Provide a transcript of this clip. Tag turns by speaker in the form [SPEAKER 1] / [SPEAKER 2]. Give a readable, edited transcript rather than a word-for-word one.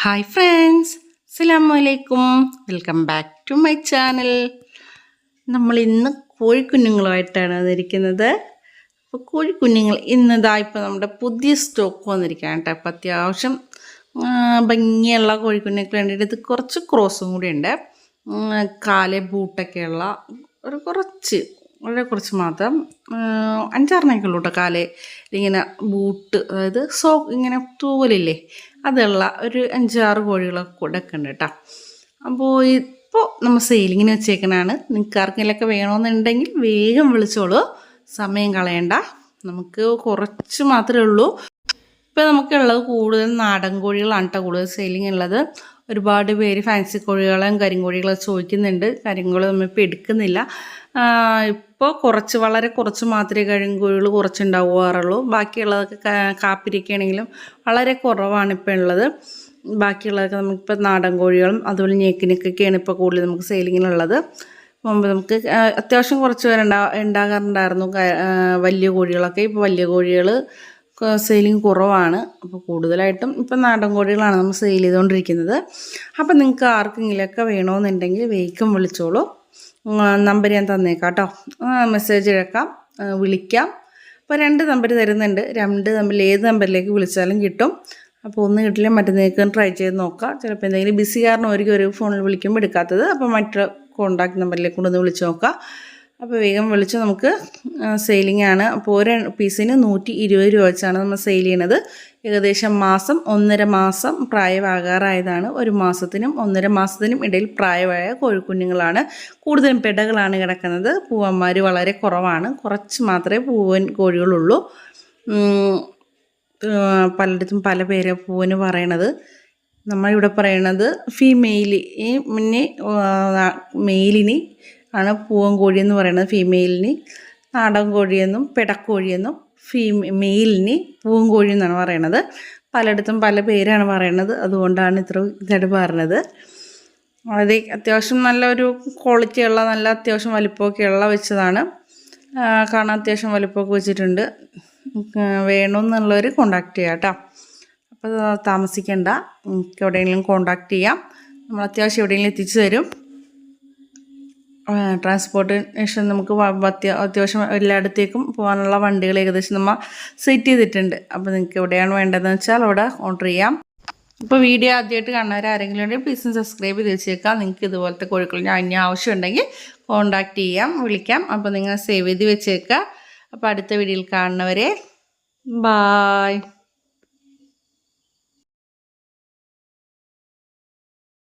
[SPEAKER 1] Hi friends, അസ്സലാമു അലൈക്കും. Welcome back to my channel. നമ്മൾ ഇന്ന് കോഴിക്കുഞ്ഞുങ്ങളുമായിട്ടാണ് വന്നിരിക്കുന്നത്. അപ്പോൾ കോഴിക്കുഞ്ഞുങ്ങൾ ഇന്നിതാ ഇപ്പോൾ നമ്മുടെ പുതിയ സ്റ്റോക്ക് വന്നിരിക്കുകയാണ് കേട്ടോ. അപ്പോൾ അത്യാവശ്യം ഭംഗിയുള്ള കോഴിക്കുഞ്ഞുങ്ങൾക്ക് വേണ്ടിയിട്ട് ഇത് കുറച്ച് ക്രോസും കൂടി ഉണ്ട്. കാല് ബൂട്ടൊക്കെയുള്ള വളരെ കുറച്ച് മാത്രം 5-6 ഉള്ളൂ കേട്ടോ. കാല് ഇങ്ങനെ ബൂട്ട്, അതായത് ഇങ്ങനെ തൂവലില്ലേ, അതുള്ള ഒരു 5-6 കോഴികളൊക്കെ കൂടെ ഒക്കെ ഉണ്ട് കേട്ടോ. അപ്പോൾ ഇപ്പോൾ നമ്മൾ സെയിലിങ്ങിന് വെച്ചേക്കണതാണ്. നിങ്ങൾക്ക് ആർക്കെങ്കിലൊക്കെ വേണമെന്നുണ്ടെങ്കിൽ വേഗം വിളിച്ചോളൂ, സമയം കളയണ്ട. നമുക്ക് കുറച്ച് മാത്രമേ ഉള്ളൂ. ഇപ്പോൾ നമുക്കുള്ളത് കൂടുതൽ നാടൻ കോഴികളാണ് കേട്ടോ കൂടുതൽ സെയിലിംഗ് ഉള്ളത്. ഒരുപാട് പേര് ഫാൻസി കോഴികളും കരിങ്കോഴികളൊക്കെ ചോദിക്കുന്നുണ്ട്. കരിങ്കോഴി നമ്മളിപ്പോൾ എടുക്കുന്നില്ല. ഇപ്പോൾ വളരെ കുറച്ച് മാത്രമേ കരിങ്കോഴികൾ കുറച്ചുണ്ടാവാറുള്ളൂ. ബാക്കിയുള്ളതൊക്കെ കാപ്പിരിക്കുകയാണെങ്കിലും വളരെ കുറവാണ് ഇപ്പോൾ ഉള്ളത്. ബാക്കിയുള്ളതൊക്കെ നമുക്കിപ്പോൾ നാടൻ കോഴികളും അതുപോലെ ഞെക്കിനൊക്കെയാണ് ഇപ്പോൾ കൂടുതൽ നമുക്ക് സെയിലിങ്ങിനുള്ളത്. മുമ്പ് നമുക്ക് അത്യാവശ്യം കുറച്ച് പേര് ഉണ്ടാകാറുണ്ടായിരുന്നു വലിയ കോഴികളൊക്കെ. ഇപ്പോൾ വലിയ കോഴികൾ സെയിലിംഗ് കുറവാണ്. അപ്പോൾ കൂടുതലായിട്ടും ഇപ്പം നാടൻ കോഴികളാണ് നമ്മൾ സെയിൽ ചെയ്തുകൊണ്ടിരിക്കുന്നത്. അപ്പം നിങ്ങൾക്ക് ആർക്കെങ്കിലുമൊക്കെ വേണമെന്നുണ്ടെങ്കിൽ വേഗം വിളിച്ചോളൂ. നമ്പർ ഞാൻ തന്നേക്കാം കേട്ടോ. മെസ്സേജ് ഇഴക്കാം, വിളിക്കാം. അപ്പോൾ 2 നമ്പർ തരുന്നുണ്ട്. 2 നമ്പറിൽ ഏത് നമ്പറിലേക്ക് വിളിച്ചാലും കിട്ടും. അപ്പോൾ ഒന്ന് കിട്ടില്ല മറ്റൊന്നേക്കും ട്രൈ ചെയ്ത് നോക്കാം. ചിലപ്പോൾ എന്തെങ്കിലും ബിസി കാരണം ഒരു ഫോണിൽ വിളിക്കുമ്പോൾ എടുക്കാത്തത്. അപ്പോൾ മറ്റൊരു കോൺടാക്ട് നമ്പറിലേക്ക് കൊണ്ടൊന്ന് വിളിച്ച് നോക്കാം. അപ്പോൾ വേഗം വിളിച്ച് നമുക്ക് സെയിലിംഗ് ആണ്. അപ്പോൾ ഒരു പീസിന് 120 രൂപ വെച്ചാണ് നമ്മൾ സെയിൽ ചെയ്യണത്. ഏകദേശം 1.5 മാസം പ്രായമാകാറായതാണ്. 1 മാസത്തിനും 1.5 മാസത്തിനും ഇടയിൽ പ്രായമായ കോഴിക്കുഞ്ഞുങ്ങളാണ്. കൂടുതലും പെടകളാണ് കിടക്കുന്നത്. പൂവന്മാർ വളരെ കുറവാണ്. കുറച്ച് മാത്രമേ പൂവൻ കോഴികളുള്ളൂ. പലയിടത്തും പല പേര് പൂവന് പറയണത്. നമ്മളിവിടെ പറയണത് ഫീമെയിൽ. മെയിലിന് ആണ് പൂവൻ കോഴി എന്ന് പറയുന്നത്. ഫീമെയിലിന് നാടൻ കോഴിയെന്നും പെടക്കോഴിയെന്നും മെയിലിന് പൂവൻ കോഴി എന്നാണ് പറയണത്. പലയിടത്തും പല പേരാണ് പറയണത്. അതുകൊണ്ടാണ് ഇതായിട്ട് പറഞ്ഞത്. അത് അത്യാവശ്യം നല്ലൊരു ക്വാളിറ്റിയുള്ള നല്ല അത്യാവശ്യം വലിപ്പമൊക്കെയുള്ള വെച്ചതാണ്. കാണാൻ അത്യാവശ്യം വലിപ്പമൊക്കെ വെച്ചിട്ടുണ്ട്. വേണമെന്നുള്ളവർ കോണ്ടാക്ട് ചെയ്യാം കേട്ടോ. അപ്പോൾ താമസിക്കേണ്ട, നമുക്ക് എവിടെയെങ്കിലും കോണ്ടാക്ട് ചെയ്യാം. നമ്മൾ അത്യാവശ്യം എവിടെയെങ്കിലും എത്തിച്ചു തരും. ട്രാൻസ്പോർട്ടേഷൻ നമുക്ക് അത്യാവശ്യം എല്ലായിടത്തേക്കും പോകാനുള്ള വണ്ടികൾ ഏകദേശം നമ്മൾ സെറ്റ് ചെയ്തിട്ടുണ്ട്. അപ്പോൾ നിങ്ങൾക്ക് എവിടെയാണ് വേണ്ടതെന്ന് വെച്ചാൽ അവിടെ ഓർഡർ ചെയ്യാം. ഇപ്പോൾ വീഡിയോ ആദ്യമായിട്ട് കാണുന്നവർ ആരെങ്കിലും ഉണ്ടെങ്കിൽ പ്ലീസ് സബ്സ്ക്രൈബ് ചെയ്ത് വെച്ചേക്കാം. നിങ്ങൾക്ക് ഇതുപോലത്തെ കോഴികൾ ഇനി ആവശ്യമുണ്ടെങ്കിൽ കോണ്ടാക്ട് ചെയ്യാം, വിളിക്കാം. അപ്പോൾ നിങ്ങൾ സേവ് ചെയ്ത് വെച്ചേക്കുക. അപ്പോൾ അടുത്ത വീഡിയോയിൽ കാണുന്നവരെ ബായ്.